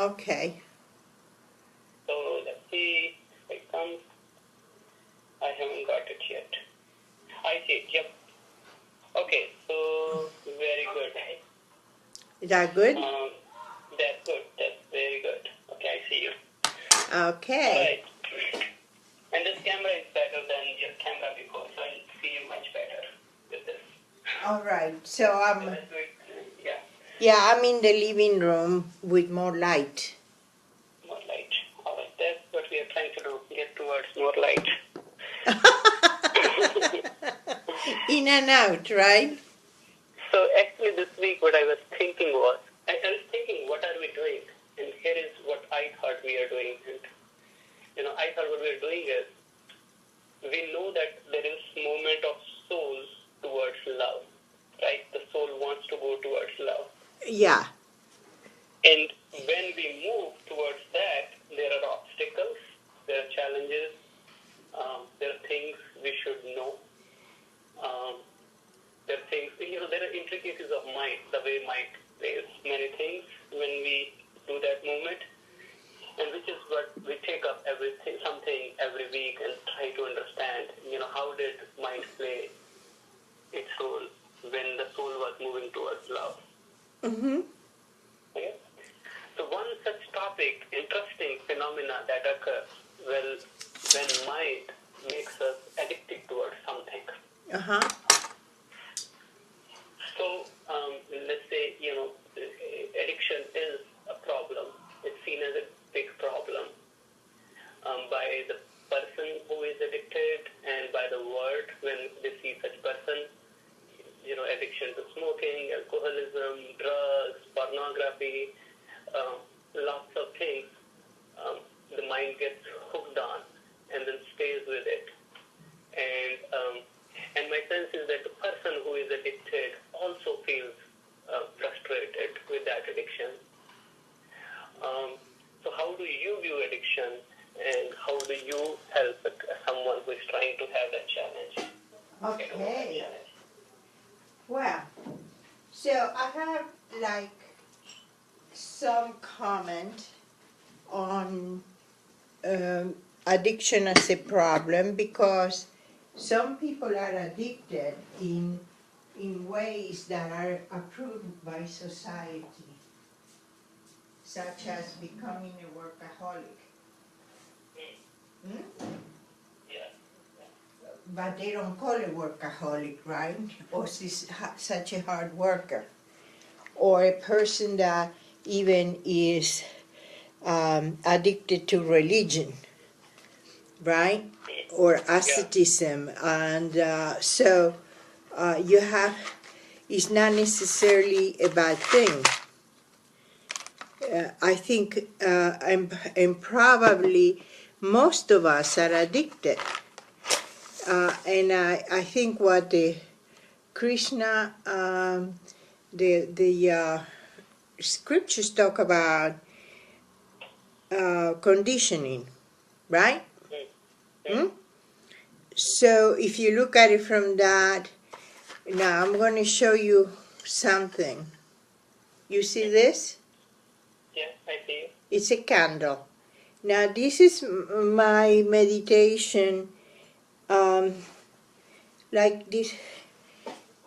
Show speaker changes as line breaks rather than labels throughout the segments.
Okay.
So let's see if it comes. I haven't got it yet. I see it, yep. Okay, so very good.
Is that good?
That's good. That's very good. Okay, I see you.
Okay.
All right. And this camera is better than your camera before, so I see you much better with this.
All right. So
Yeah,
I'm in the living room with more light.
more light. All right, that's what we are trying to do, get towards more light.
In and out, right?
So actually this week what I was thinking was, I was thinking what are we doing? And here is what I thought we are doing. And I thought what we are doing is, we know that there is movement of soul towards love, right? The soul wants to go towards love.
Yeah.
And when we move towards that, there are obstacles, there are challenges, there are things we should know. There are things, there are intricacies of mind, the way mind plays many things when we do that movement. And which is what we take up something every week and try to understand, how did mind play its role when the soul was moving towards love.
Mm-hmm.
Okay? So one such topic, interesting phenomena that occurs when mind makes us addicted towards something.
Uh-huh.
So let's say, addiction is a problem. It's seen as a big problem by the person who is addicted and by the world when they see such person. Addiction to smoking, alcoholism, drugs, pornography, lots of things. The mind gets hooked on and then stays with it. And my sense is that the person who is addicted also feels frustrated with that addiction. So how do you view addiction, and how do you help someone who is trying to have that challenge?
Okay. Well, so I have some comment on addiction as a problem, because some people are addicted in ways that are approved by society, such as becoming a workaholic. But they don't call it workaholic, right? Or such a hard worker. Or a person that even is addicted to religion, right? Or asceticism. And so you have, it's not necessarily a bad thing. I think, and probably most of us are addicted. And I think what the Krishna, the scriptures talk about conditioning, right? Hmm? So if you look at it from that, now I'm going to show you something. You see this?
Yeah, I see.
It's a candle. Now this is my meditation. Like this,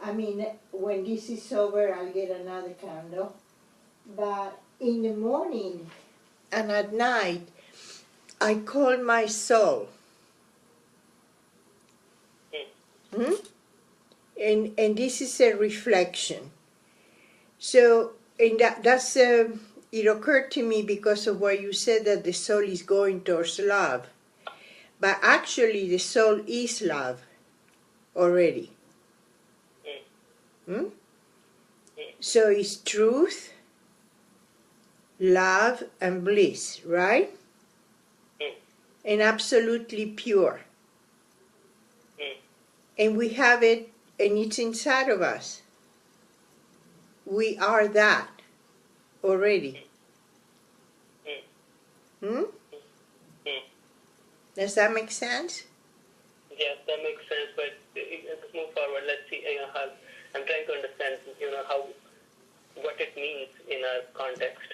I mean, when this is over, I'll get another candle. But in the morning and at night, I call my soul. Hmm? And this is a reflection. So, and that's it occurred to me because of what you said, that the soul is going towards love. But actually, the soul is love already. Hmm? So it's truth, love, and bliss, right? And absolutely pure. And we have it, and it's inside of us. We are that already. Hmm? Does that make sense?
Yes, that makes sense. But let's move forward. Let's see. I'm trying to understand, what it means in our context.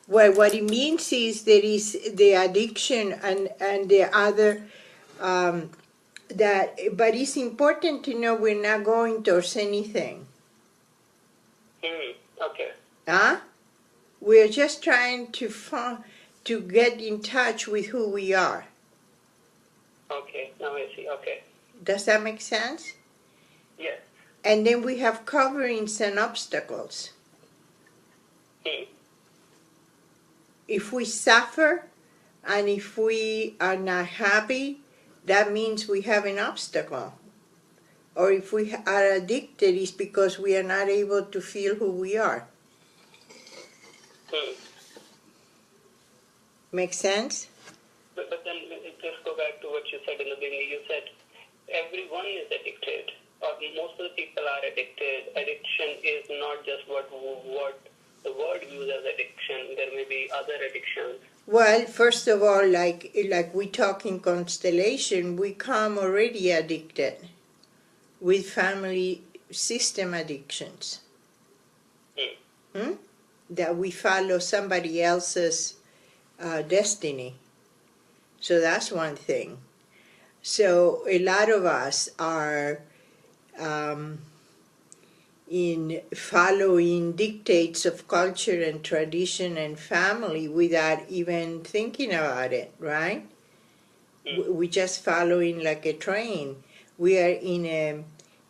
Well, what it means is there is the addiction and the other but it's important to know we're not going towards anything.
Okay.
Huh? We're just trying to get in touch with who we are.
Okay. Now I see. Okay.
Does that make sense?
Yes.
And then we have coverings and obstacles. If we suffer and if we are not happy, that means we have an obstacle. Or if we are addicted, it's because we are not able to feel who we are. Make sense?
But then just go back to what you said in the beginning. You said everyone is addicted, or most of the people are addicted. Addiction is not just what the word uses as addiction. There may be other addictions.
Well, first of all, like we talk in Constellation, we come already addicted with family system addictions. That we follow somebody else's destiny. So that's one thing. So a lot of us are in following dictates of culture and tradition and family without even thinking about it, right? We're just following like a train. We are in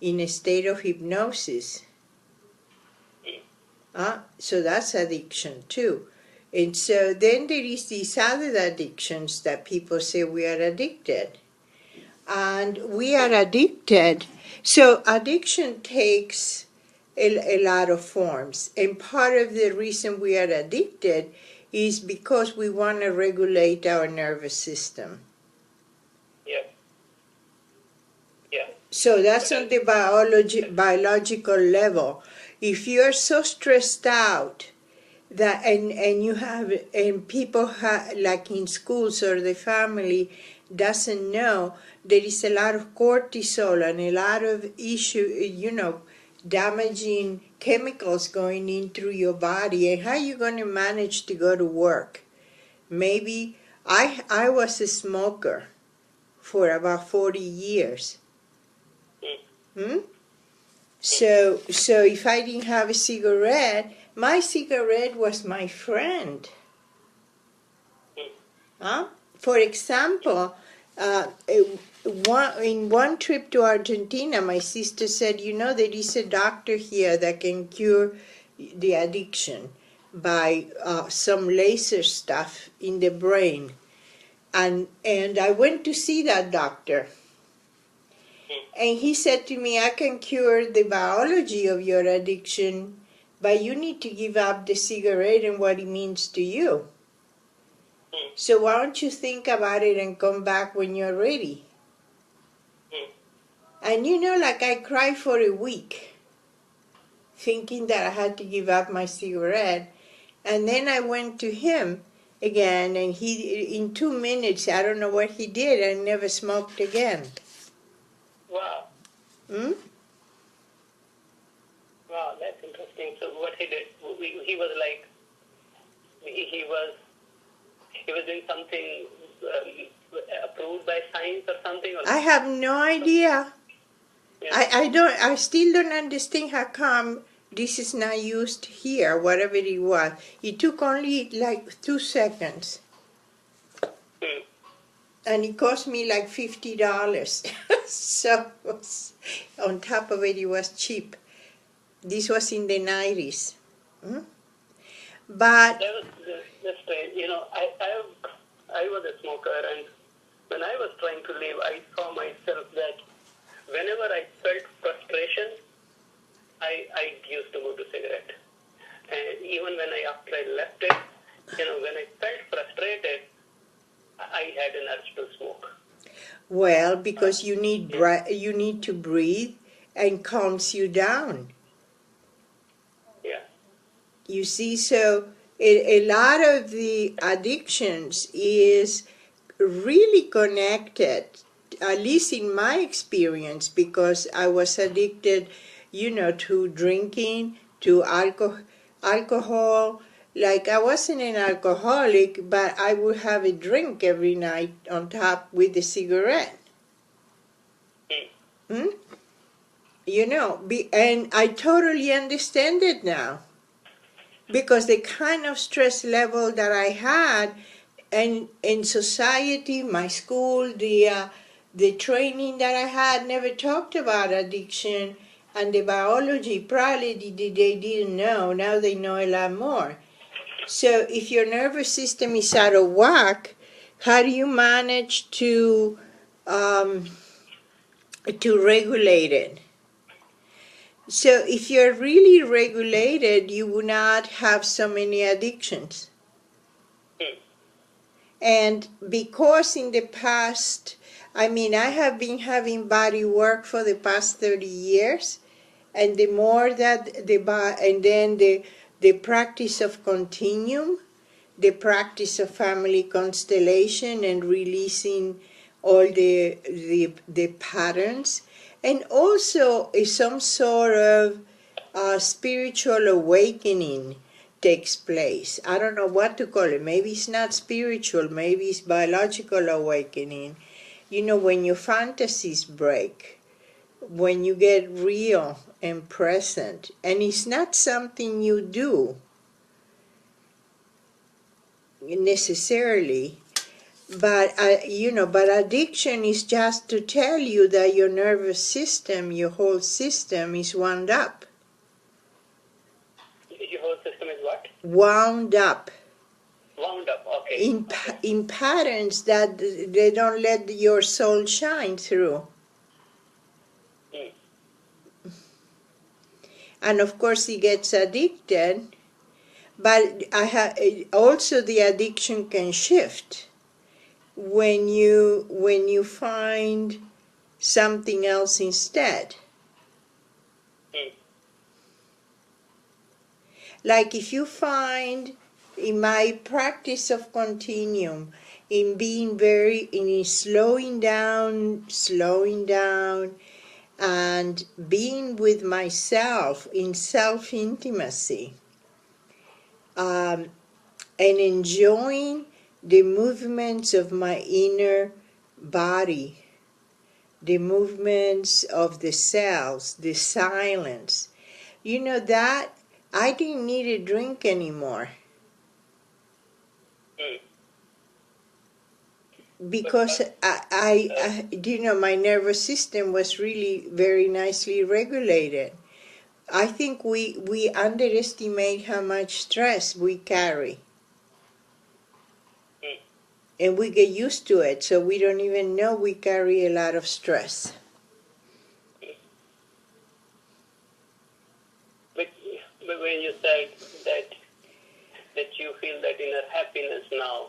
a state of hypnosis. So that's addiction too. And so then there is these other addictions that people say we are addicted. And we are addicted. So addiction takes a lot of forms. And part of the reason we are addicted is because we want to regulate our nervous system.
Yeah.
So that's on the biological level. If you're so stressed out that and you have and people like in schools or the family doesn't know, there is a lot of cortisol and a lot of damaging chemicals going in through your body. And how are you going to manage to go to work? Maybe I was a smoker for about 40 years. So if I didn't have a cigarette, my cigarette was my friend. For example, in one trip to Argentina, my sister said, there is a doctor here that can cure the addiction by some laser stuff in the brain. And I went to see that doctor. And he said to me, I can cure the biology of your addiction, but you need to give up the cigarette and what it means to you. So why don't you think about it and come back when you're ready? And I cried for a week, thinking that I had to give up my cigarette. And then I went to him again, and he, in 2 minutes, I don't know what he did, I never smoked again.
Wow. Wow, that's interesting. So what he did, he was like, he was doing something approved by science or something? Or
I have no idea.
Yeah.
I still don't understand how come this is not used here, whatever it was. It took only like 2 seconds. And it cost me like $50. So on top of it, it was cheap. This was in the 90s. But
That's strange. I was a smoker, and when I was trying to leave, I saw myself that whenever I felt frustration, I used to go to cigarette. And even after I left it, when I felt frustrated, I had an urge to smoke.
Well, because you need to breathe and calms you down.
Yeah.
You see, so a lot of the addictions is really connected, at least in my experience, because I was addicted, to drinking, to alcohol, Like I wasn't an alcoholic, but I would have a drink every night on top with a cigarette. Hmm? And I totally understand it now. Because the kind of stress level that I had, and in society, my school, the training that I had never talked about addiction, and the biology probably they didn't know. Now they know a lot more. So if your nervous system is out of whack, how do you manage to regulate it? So if you're really regulated, you will not have so many addictions. And because in the past, I have been having body work for the past 30 years, and the more that and then the practice of continuum, the practice of family constellation and releasing all the patterns, and also some sort of spiritual awakening takes place. I don't know what to call it. Maybe it's not spiritual, maybe it's biological awakening. When your fantasies break, when you get real and present, and it's not something you do necessarily, but but addiction is just to tell you that your nervous system, your whole system is wound up.
Your whole system is what?
Wound up.
Wound up, okay.
In patterns that they don't let your soul shine through. And of course he gets addicted, but also the addiction can shift when you find something else instead. Like if you find, in my practice of continuum, in being in slowing down, and being with myself in self-intimacy, and enjoying the movements of my inner body, the movements of the cells, the silence, that I didn't need a drink anymore. Because I my nervous system was really very nicely regulated. I think we underestimate how much stress we carry. And we get used to it, so we don't even know we carry a lot of stress.
But when you said that you feel that inner happiness now,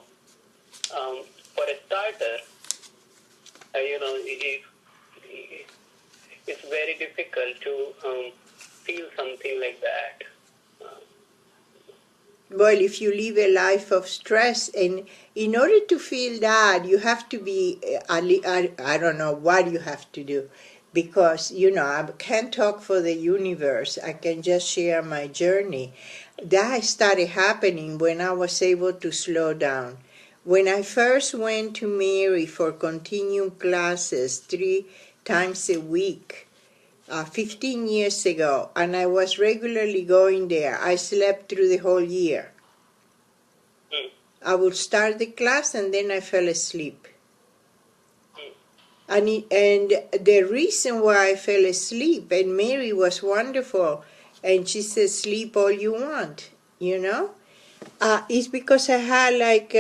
for a starter, it's very difficult to feel something like that.
Well, if you live a life of stress, and in order to feel that, you have to be, I don't know what you have to do, because, I can't talk for the universe. I can just share my journey. That started happening when I was able to slow down. When I first went to Mary for continuum classes 3 times a week, 15 years ago, and I was regularly going there. I slept through the whole year. I would start the class and then I fell asleep. And the reason why I fell asleep, and Mary was wonderful, and she said, sleep all you want, is because I had like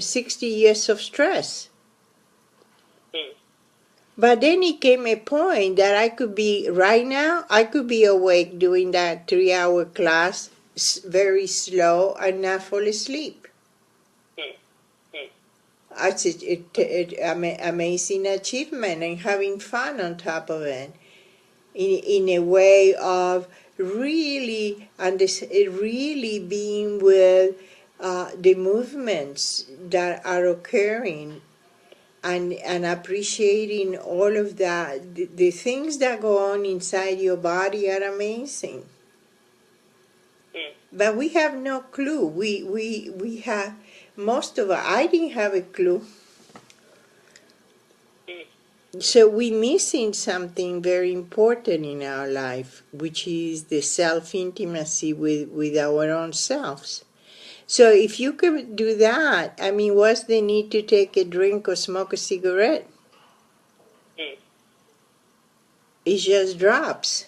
60 years of stress. But then it came a point that I could be awake doing that 3-hour class, very slow, and not fall asleep. It's an amazing achievement, and having fun on top of it, in a way of really being with the movements that are occurring. And appreciating all of that. The things that go on inside your body are amazing. But we have no clue. We have, most of us, I didn't have a clue. So we're missing something very important in our life, which is the self-intimacy with our own selves. So if you could do that, I mean, what's the need to take a drink or smoke a cigarette? It just drops.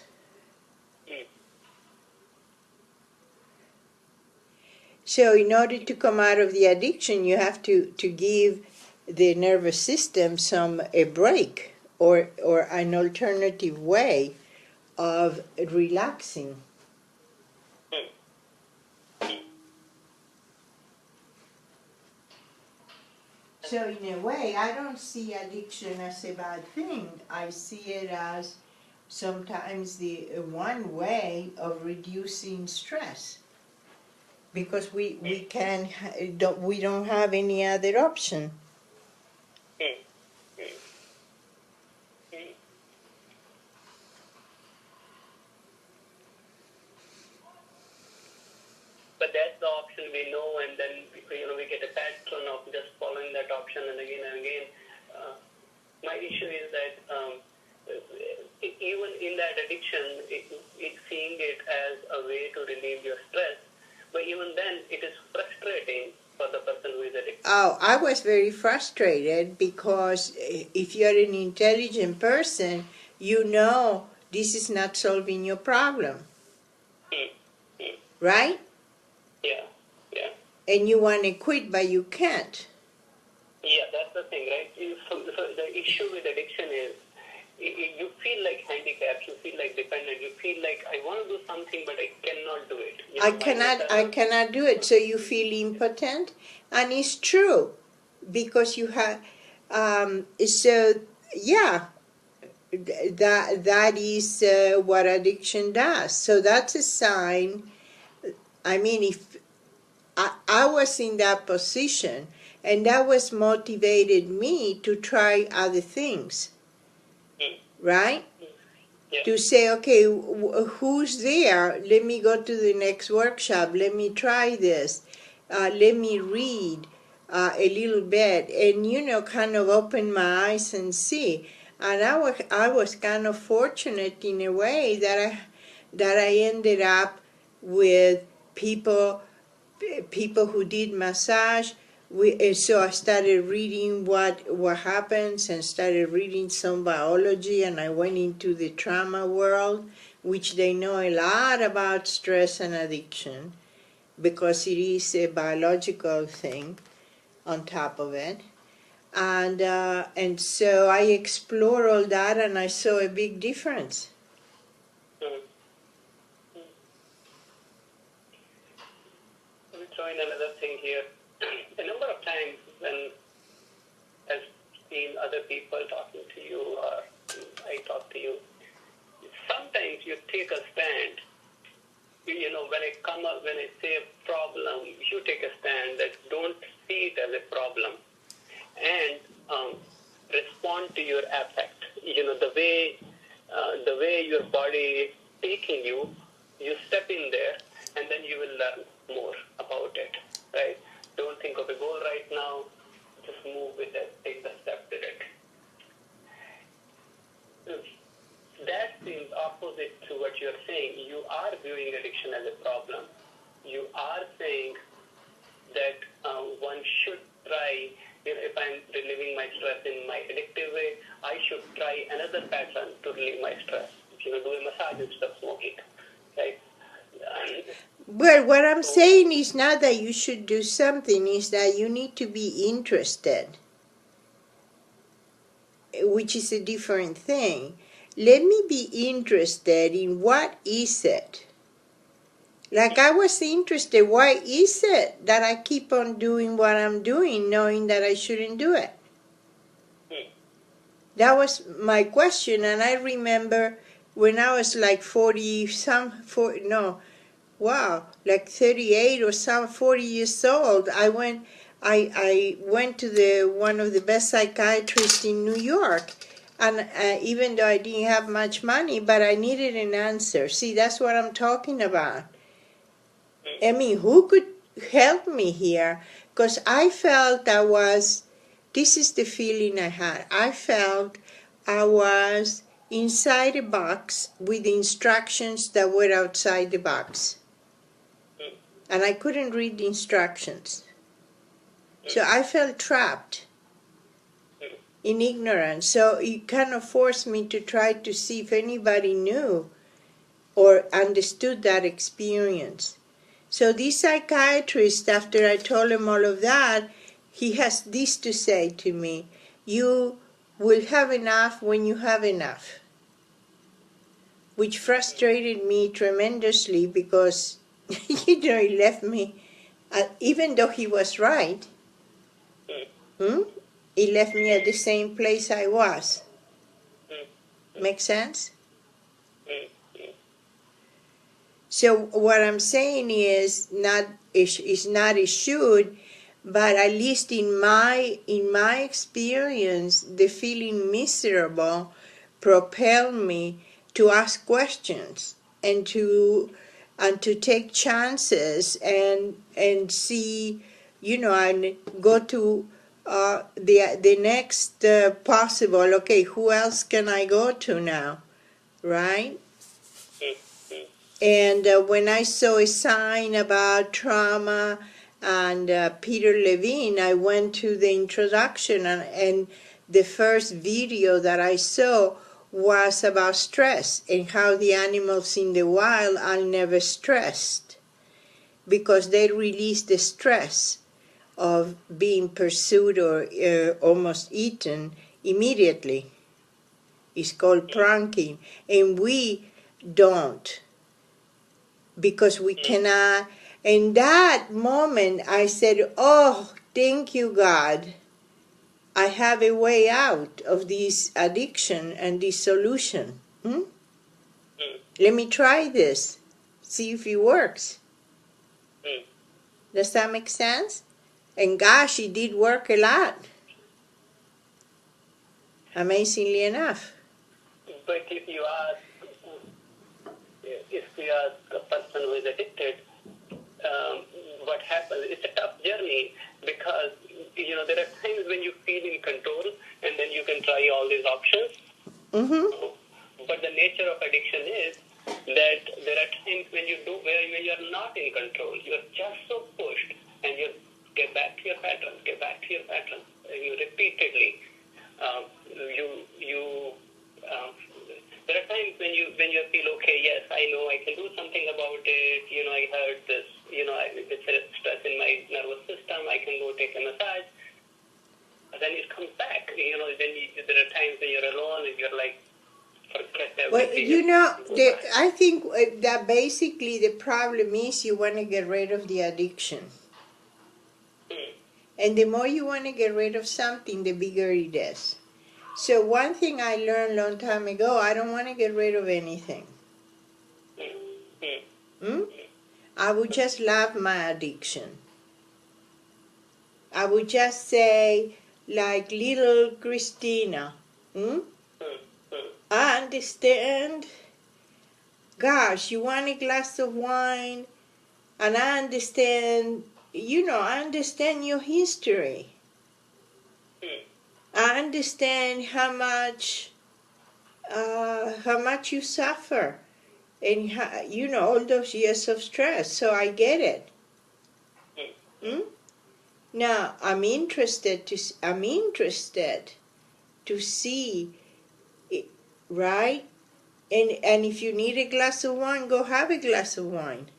So in order to come out of the addiction, you have to give the nervous system a break or an alternative way of relaxing. So in a way, I don't see addiction as a bad thing. I see it as sometimes the one way of reducing stress, because we don't have any other option.
But that's the option we know, and then we get a pattern of just following that option and again and again. My issue is that even in that addiction, it's seeing it as a way to relieve your stress. But even then, it is frustrating for the person who is addicted.
Oh, I was very frustrated because if you're an intelligent person, you know this is not solving your problem, right?
Yeah.
And you want to quit, but you can't.
Yeah, that's the thing, right? So the issue with addiction is you feel like handicapped, you feel like dependent, you feel like I want to do something, but I cannot do it.
I cannot do it. So you feel impotent, and it's true because you have. So yeah, that is what addiction does. So that's a sign. I mean, if I was in that position, and that was motivated me to try other things, right?
Yeah.
To say, okay, who's there? Let me go to the next workshop. Let me try this. Let me read a little bit, and kind of open my eyes and see. And I was kind of fortunate in a way that I ended up with people who did massage. So I started reading what happens and started reading some biology, and I went into the trauma world, which they know a lot about stress and addiction because it is a biological thing on top of it. And so I explored all that, and I saw a big difference.
Let me throw in another thing here. A number of times when I've seen other people talking to you or I talk to you, sometimes you take a stand. When I say a problem, you take a stand that don't see it as a problem and respond to your affect. The way your body is taking you, you step in there and then you will learn more about it, right? Don't think of a goal right now, just move with it, take the step to it. That seems opposite to what you're saying. You are viewing addiction as a problem. You are saying that one should try, if I'm relieving my stress in my addictive way, I should try another pattern to relieve my stress. Do a massage instead of smoking, right?
Well, what I'm saying is not that you should do something, is that you need to be interested, which is a different thing. Let me be interested in what is it. Like I was interested, why is it that I keep on doing what I'm doing knowing that I shouldn't do it? That was my question, and I remember when I was like 38 or 40 years old, I went to one of the best psychiatrists in New York, and even though I didn't have much money, but I needed an answer. See, that's what I'm talking about. I mean, who could help me here? Because I felt this is the feeling I had. I felt I was inside a box with instructions that were outside the box. And I couldn't read the instructions. So I felt trapped in ignorance. So it kind of forced me to try to see if anybody knew or understood that experience. So this psychiatrist, after I told him all of that, he has this to say to me: you will have enough when you have enough. Which frustrated me tremendously because, he left me, even though he was right, he left me at the same place I was. Make sense? So what I'm saying is not it should, but at least in my experience, the feeling miserable propelled me to ask questions and to take chances and see, and go to the next possible. Okay, who else can I go to now, right? And when I saw a sign about trauma and Peter Levine, I went to the introduction, and the first video that I saw was about stress and how the animals in the wild are never stressed because they release the stress of being pursued or almost eaten immediately. It's called pranking, and we don't. Because we cannot. In that moment, I said, oh, thank you, God. I have a way out of this addiction and this solution. Let me try this. See if it works. Does that make sense? And gosh, it did work a lot. Amazingly enough.
But if you ask a person who is addicted, what happens? It's a tough journey because there are times when you feel in control, and then you can try all these options. But the nature of addiction is that there are times when you are not in control. You are just so pushed, and you get back to your pattern. You repeatedly. There are times when you feel, okay, yes, I know I can do something about it. I heard this. It's stress in my nervous system. I can go take a massage. But then it comes back. Then there are times when you're alone and you're like, forget everything.
Well, I think that basically the problem is you want to get rid of the addiction. And the more you want to get rid of something, the bigger it is. So one thing I learned a long time ago, I don't want to get rid of anything. I would just love my addiction. I would just say, like little Christina, I understand. Gosh, you want a glass of wine? And I understand, I understand your history. I understand how much you suffer, and all those years of stress. So I get it. Now I'm interested to see it, right? And if you need a glass of wine, go have a glass of wine.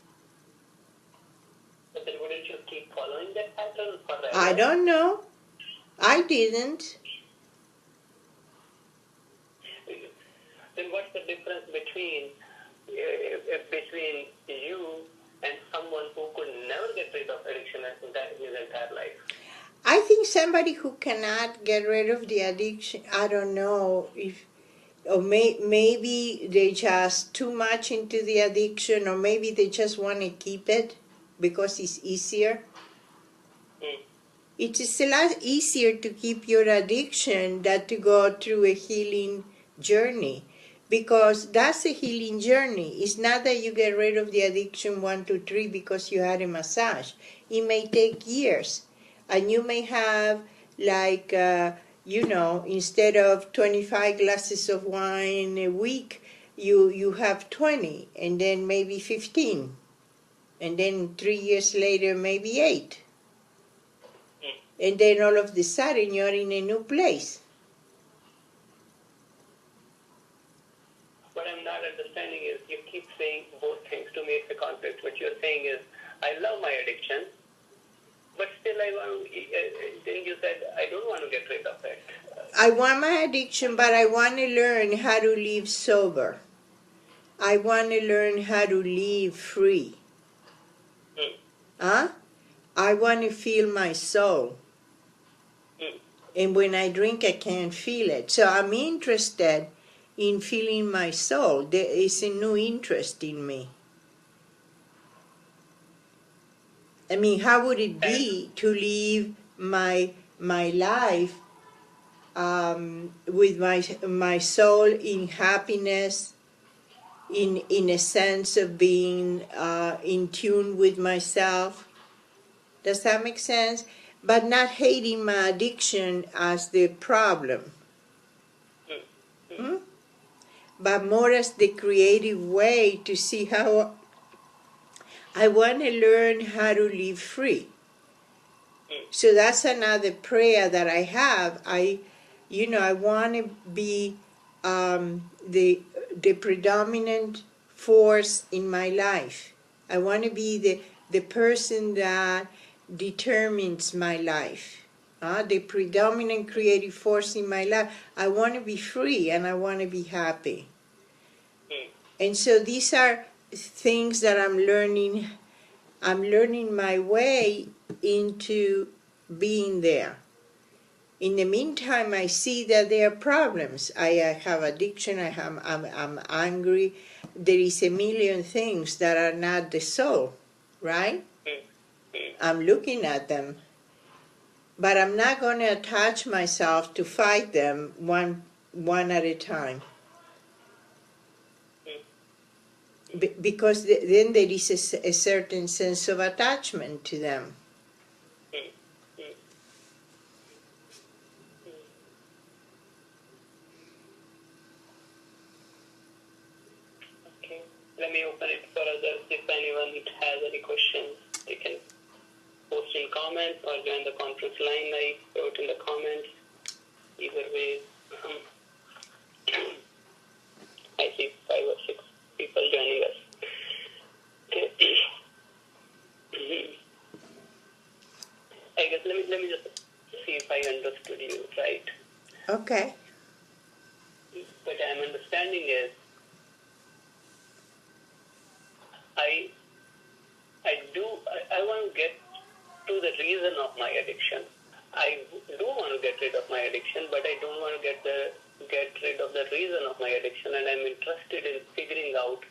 But then wouldn't you keep following that pattern forever?
I don't know. I didn't.
Then what's the difference between you and someone who could never get rid of addiction in his entire life?
I think somebody who cannot get rid of the addiction, I don't know if, or maybe they just too much into the addiction, or maybe they just want to keep it because it's easier. It is a lot easier to keep your addiction than to go through a healing journey, because that's a healing journey. It's not that you get rid of the addiction 1, 2, 3 because you had a massage. It may take years, and you may have like instead of 25 glasses of wine a week, you have 20, and then maybe 15, and then 3 years later maybe 8, and then all of a sudden you're in a new place.
What I'm not understanding is you keep saying both things to me. It's a conflict. What you're saying is, I love my addiction, but still I want. Then you said I don't want to get rid of it.
I want my addiction, but I want to learn how to live sober. I want to learn how to live free. Huh? I want to feel my soul. And when I drink, I can't feel it. So I'm interested in feeling my soul. There is a new interest in me. I mean, how would it be to live my life with my soul in happiness, in a sense of being in tune with myself? Does that make sense? But not hating my addiction as the problem. But more as the creative way to see how I want to learn how to live free. So that's another prayer that I have. I want to be the predominant force in my life. I want to be the person that determines my life. The predominant creative force in my life. I want to be free and I want to be happy. And so these are things that I'm learning. I'm learning my way into being there. In the meantime, I see that there are problems. I have addiction. I'm angry. There is a million things that are not the soul, right? I'm looking at them. But I'm not going to attach myself to fight them one at a time. Because then there is a certain sense of attachment to them.
Okay, let me open it for others. If anyone has any questions, they can post in comments or join the conference line. I wrote in the comments. Either way, I see 5 or 6 people joining us. Okay. I guess let me just see if I understood you right.
Okay.
What I'm understanding is I want to get to the reason of my addiction. I do want to get rid of my addiction, but I don't want to get rid of the reason of my addiction, and I'm interested in figuring out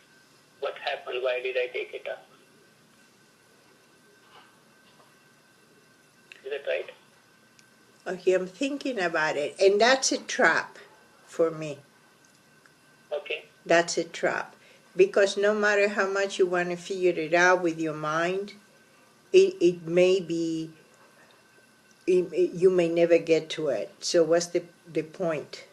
what happened. Why did I take it up? Is that right?
Okay, I'm thinking about it. And that's a trap for me.
Okay.
That's a trap. Because no matter how much you want to figure it out with your mind, it may be, you may never get to it. So what's the point?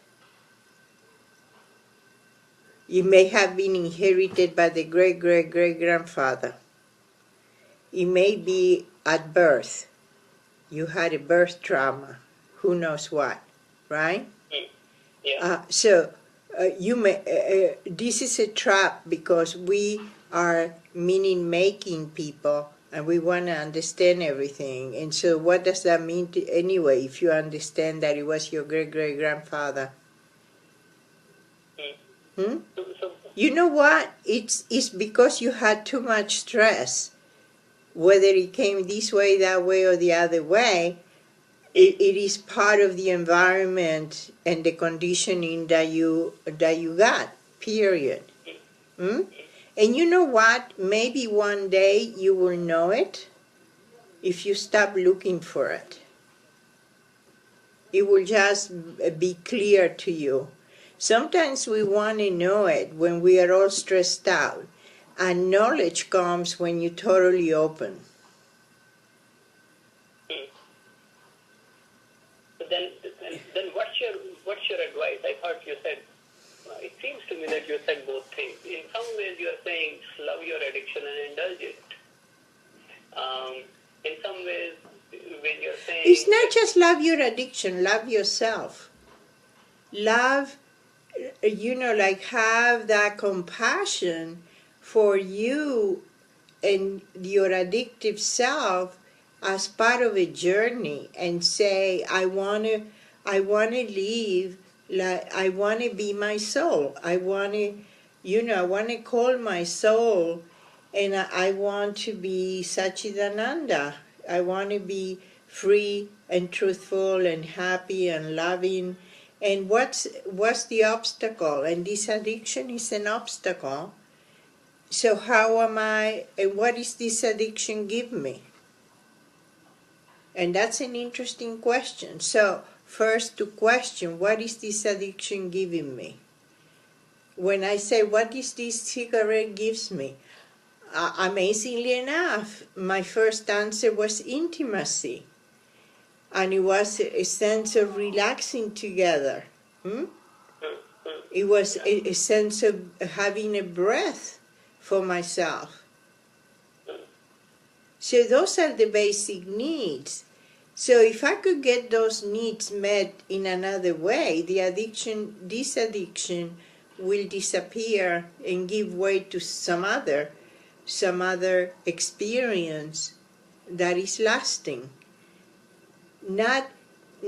It may have been inherited by the great-great-great-grandfather. It may be at birth. You had a birth trauma. Who knows what, right?
Yeah.
You may. This is a trap because we are meaning-making people, and we want to understand everything. And so, what does that mean anyway? If you understand that it was your great-great-grandfather, you know what? It's because you had too much stress. Whether it came this way, that way, or the other way, it is part of the environment and the conditioning that you got, period. And you know what? Maybe one day you will know it if you stop looking for it. It will just be clear to you. Sometimes we want to know it when we are all stressed out, and knowledge comes when you're totally open.
Then what's your advice? I thought you said, it seems to me that you said both things. In some ways you are saying love your addiction and indulge it. In some ways when you're saying...
It's not just love your addiction, love yourself. Love, like have that compassion for you and your addictive self as part of a journey, and say, I want to live, like I want to be my soul. I want to call my soul, and I want to be Satchidananda. I want to be free and truthful and happy and loving. And what's the obstacle? And this addiction is an obstacle. So how am I, and what is this addiction give me? And that's an interesting question. So first to question, what is this addiction giving me? When I say, what is this cigarette gives me? Amazingly enough, my first answer was intimacy. And it was a sense of relaxing together. It was a sense of having a breath for myself. So those are the basic needs. So if I could get those needs met in another way, this addiction will disappear and give way to some other experience that is lasting. Not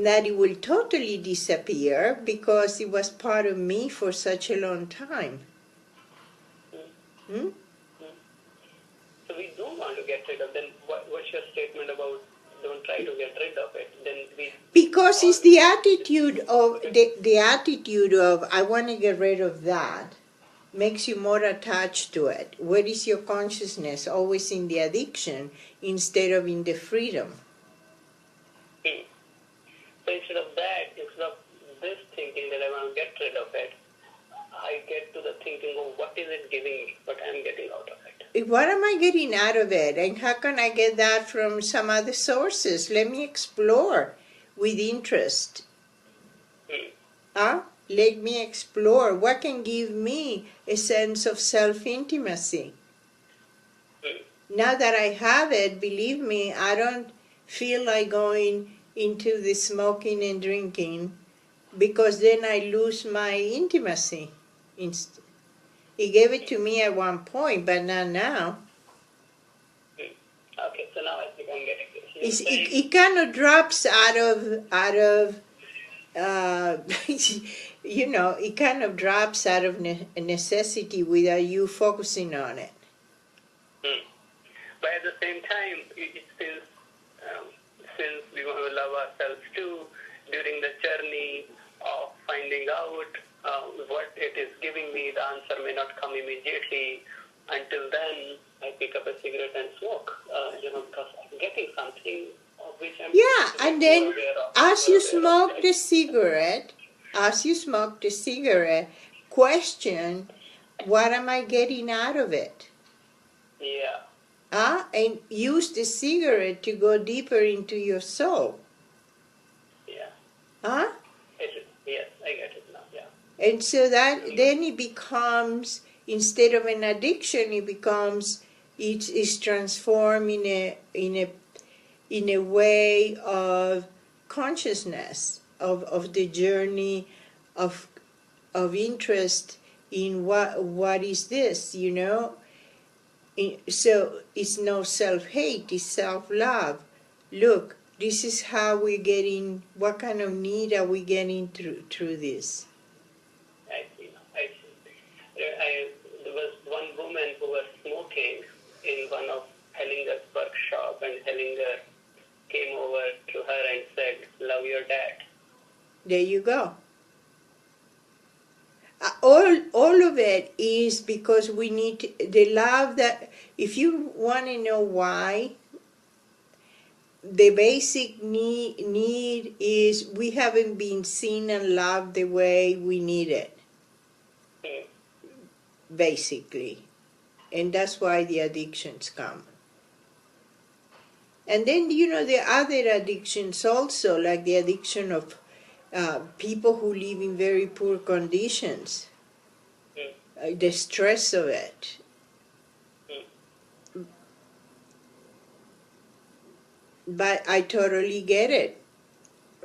that it will totally disappear, because it was part of me for such a long time.
So we don't want to get rid of them. What's your statement about don't try to get rid of it?
Because it's the attitude of the attitude of I want to get rid of that makes you more attached to it. Where is your consciousness? Always in the addiction instead of in the freedom.
So instead of this thinking that I want to get rid of it, I get to the thinking of what is it giving me, what I'm getting out of it.
What am I getting out of it? And how can I get that from some other sources? Let me explore with interest. Let me explore. What can give me a sense of self-intimacy? Now that I have it, believe me, I don't feel like going into the smoking and drinking, because then I lose my intimacy. He gave it to me at one point, but not now.
Okay, so now I think I'm getting this.
It kind of drops out of it kind of drops out of necessity without you focusing on it.
But at the same time, since we want to love ourselves too, during the journey of finding out what it is giving me, the answer may not come immediately. Until then, I pick up a cigarette and smoke, because I'm getting something of which I'm
and then
aware of.
as you smoke the cigarette, question, what am I getting out of it?
Yeah.
And use the cigarette to go deeper into your soul.
Yeah.
Yes,
I get it now, yeah.
And so that then it becomes, instead of an addiction, it's transformed in a way of consciousness, of the journey of interest in what is this, So it's no self-hate, it's self-love. Look, this is how we're getting, what kind of need are we getting through this?
I see. There was one woman who was smoking in one of Hellinger's workshop, and Hellinger came over to her and said, love your dad.
There you go. All of it is because we need the love that, if you want to know why, the basic need is we haven't been seen and loved the way we need it.
Mm.
basically. And that's why the addictions come. And then, you know, the other addictions also, like the addiction of people who live in very poor conditions, the stress of it. But I totally get it.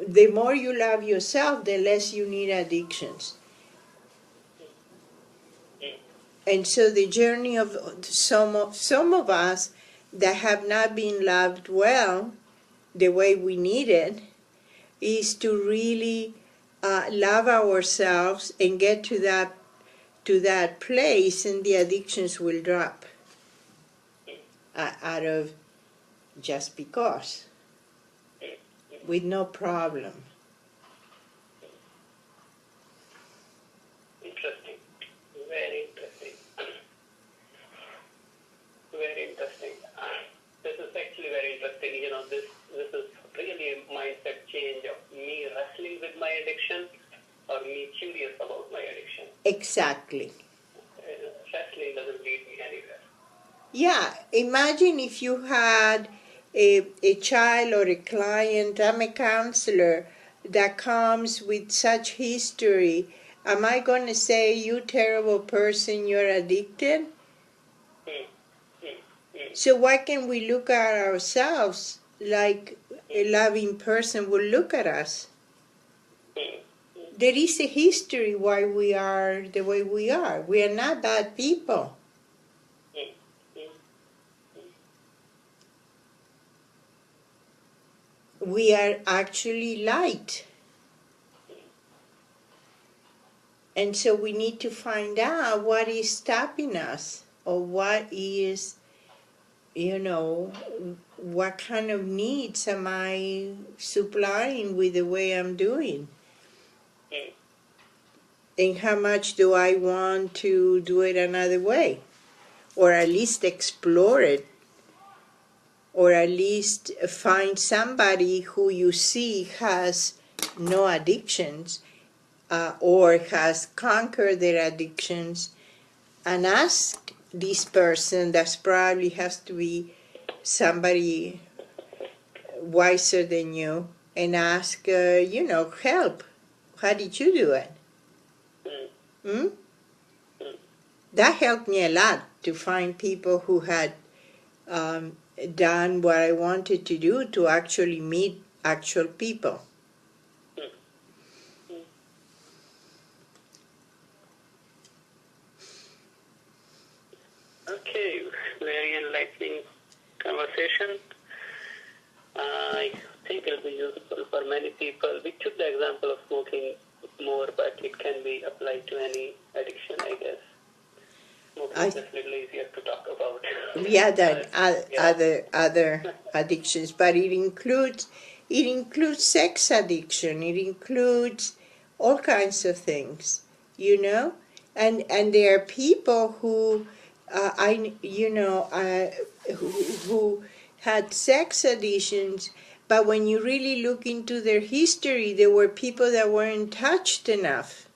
The more you love yourself, the less you need addictions. And so the journey of some of us that have not been loved well the way we need it is to really love ourselves and get to that place, and the addictions will drop out of just because, with no problem.
Interesting. Very interesting. Very interesting. This is actually very interesting. You know, this is really a mindset change of me wrestling with my addiction or me curious about my addiction.
Exactly.
Wrestling doesn't lead me anywhere.
Yeah, imagine if you had a child or a client, I'm a counselor, that comes with such history. Am I going to say, you terrible person, you're addicted? So why can't we look at ourselves like a loving person will look at us? There is a history why we are the way we are. We are not bad people. We are actually light. And so we need to find out what is stopping us, or what is, you know, what kind of needs am I supplying with the way I'm doing? And how much do I want to do it another way? Or at least explore it. Or at least find somebody who you see has no addictions, or has conquered their addictions, and ask this person, that probably has to be somebody wiser than you, and ask, help. How did you do it? Hmm? That helped me a lot, to find people who had done what I wanted to do, to actually meet actual people.
Okay, very enlightening conversation. I think it will be useful for many people. We took the example of smoking more, but it can be applied to any addiction, I guess. Smoking is just a little easier to talk about.
Yeah, than other addictions, but it includes sex addiction. It includes all kinds of things, and there are people who who had sex addictions, but when you really look into their history, there were people that weren't touched enough,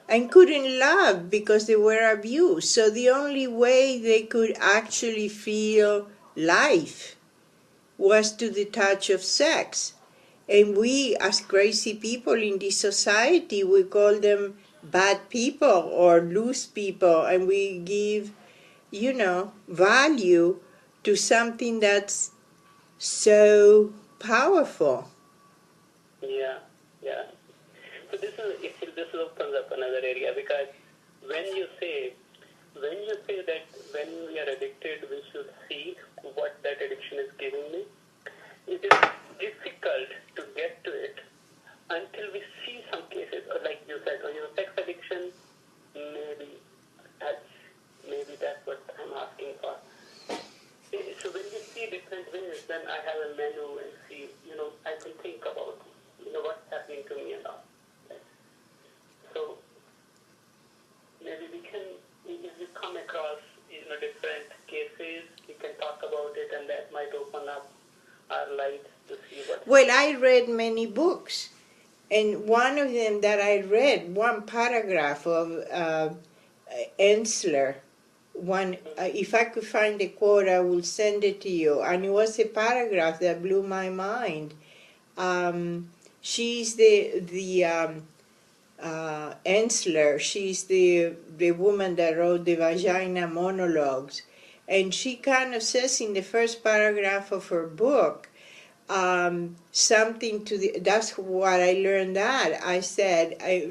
and couldn't love because they were abused. So the only way they could actually feel life was to the touch of sex. And we, as crazy people in this society, we call them bad people or loose people, and we give, value to something that's so powerful.
Yeah. So this opens up another area, because when you say that when we are addicted, we should see what that addiction is giving me, it is difficult to get to it until we see some cases, or like you said, sex addiction. Maybe that's what I'm asking for. So when you see different ways, then I have a menu and see, I can think about, what's happening to me and all. So maybe if you come across, different cases, we can talk about it, and that might open up our light to see what.
Well, I read many books, And one of them that I read, one paragraph of Ensler, if I could find the quote, I will send it to you. And it was a paragraph that blew my mind. She's the Ensler. She's the woman that wrote the Vagina Monologues, and she kind of says in the first paragraph of her book something to the. That's what I learned. That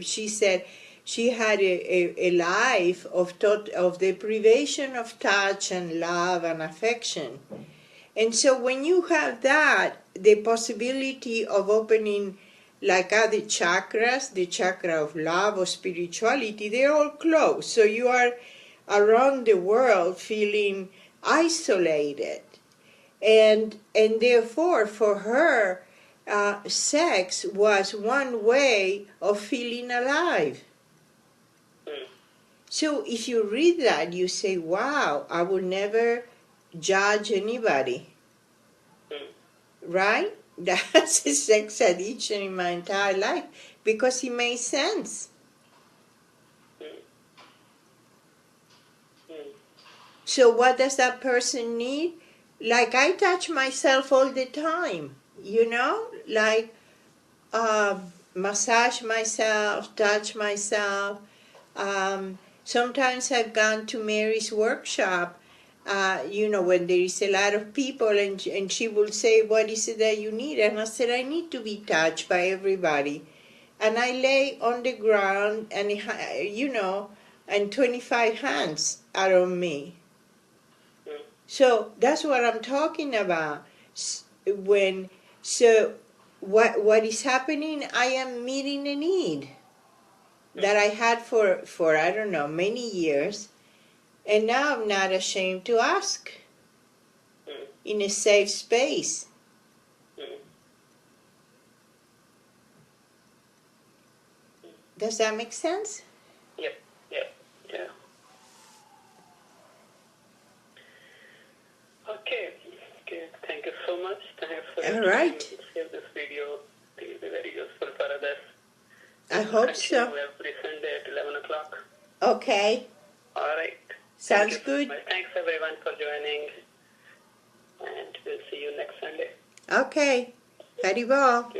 she said she had a life of deprivation of touch and love and affection. And so when you have that, the possibility of opening like other chakras, the chakra of love or spirituality, they're all closed. So you are around the world feeling isolated. And therefore, for her, sex was one way of feeling alive. So if you read that, you say, wow, I will never judge anybody. Right? That's a sex addiction in my entire life because it made sense. So what does that person need? Like I touch myself all the time, like massage myself, touch myself. Sometimes I've gone to Mary's workshop, when there is a lot of people and she will say, what is it that you need? And I said, I need to be touched by everybody. And I lay on the ground and, and 25 hands are on me. So that's what I'm talking about. What is happening, I am meeting a need that I had for I don't know, many years. And now I'm not ashamed to ask in a safe space. Does that make sense?
Yep. Yeah. Okay. Thank you so much. Thanks for
all right.
Save this video. It will be very useful for others.
I hope so.
Every Sunday at 11 o'clock.
Okay.
All right.
Sounds good.
Thanks everyone for joining. And we'll see you next Sunday.
Okay. Haribol.